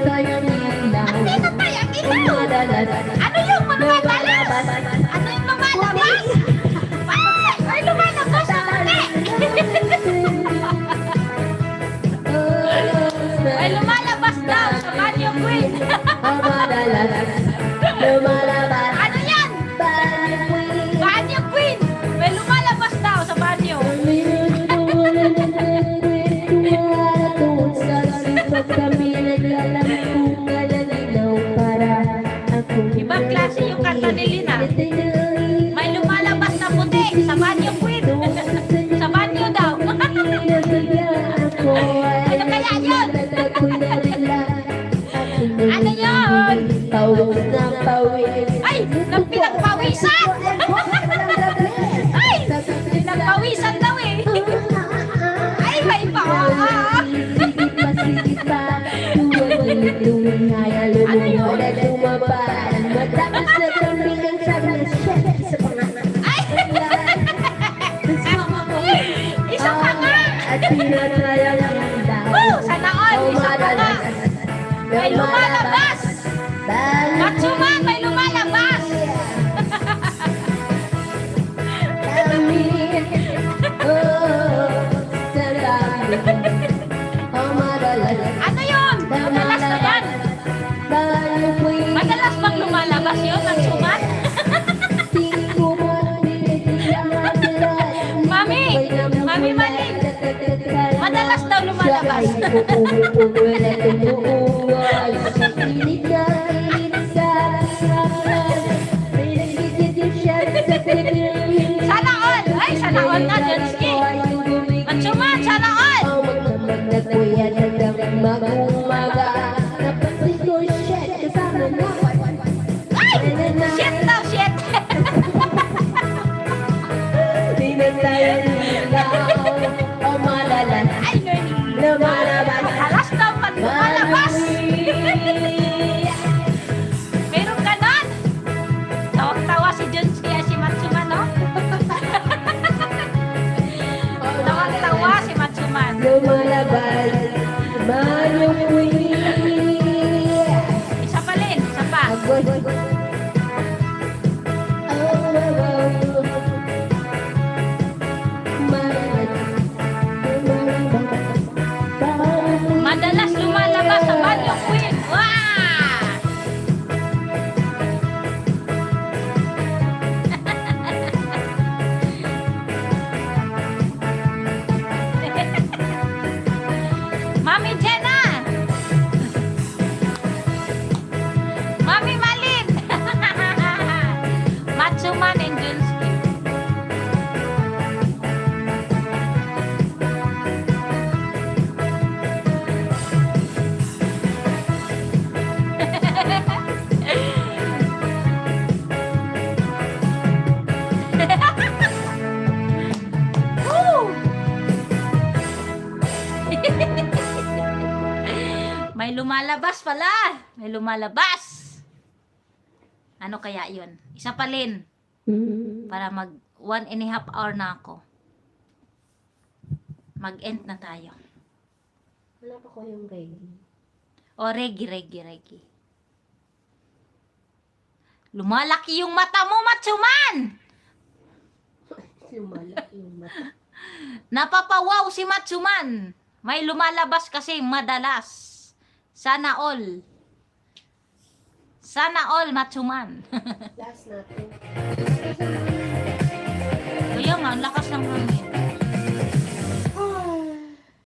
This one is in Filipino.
tayong ilaw. Ano tayong ilaw? Madalas. Ano yung lumalalas? Ano yung lumalabas? Ay, lumalabas na puti. Ay, lumalabas daw sa banyo queen. Madalas. Lumalabas. Ano yan? Banyo queen. May lumalabas daw sa banyo. Ibang klase yung kanta ni Lina. May lumalabas na puti sa banyo queen. Sa banyo daw. Ano kaya yun? Ano yun? Ay, nang pinagpawisan. Ay, pinagpawisan daw eh. Ay, may paa. Ano yun? Ay! Isa pa nga! Sana all! Isa pa nga! May lumalabas! Matsuman, may lumalabas! Ano yun? Madalas na yan! Madalas bang lumalabas yun? Matsuman? Mami Mali! Madalas daw lumalabas! Sana all! Ay, sana all na, Jensky! Matsuman, sana all! Ay! Shit daw, shit! Ay, madalas daw pag lumalabas! Meron ganon! Tawag-tawa si Jensky at si Matsuman, no? Tawag-tawa si Matsuman. Lumalabas, Isa pa rin, isa pa. Madalas lumalabas sa banyo queen. Wow! Mami Jenna! Mami Malin! Matsuman and Junsky. Woo! May lumalabas pala. May lumalabas. Ano kaya yun? Isa pa rin. Para mag 1.5 hour na ako. Mag-end na tayo. Wala pa ko yung reggae. O, reggae. Lumalaki yung mata mo, Matsuman! Lumalaki yung mata. Napapawaw si Matsuman. May lumalabas kasi madalas. Sana all. Sana all, Matsuman. Last natin. Kaya nga, ang lakas ng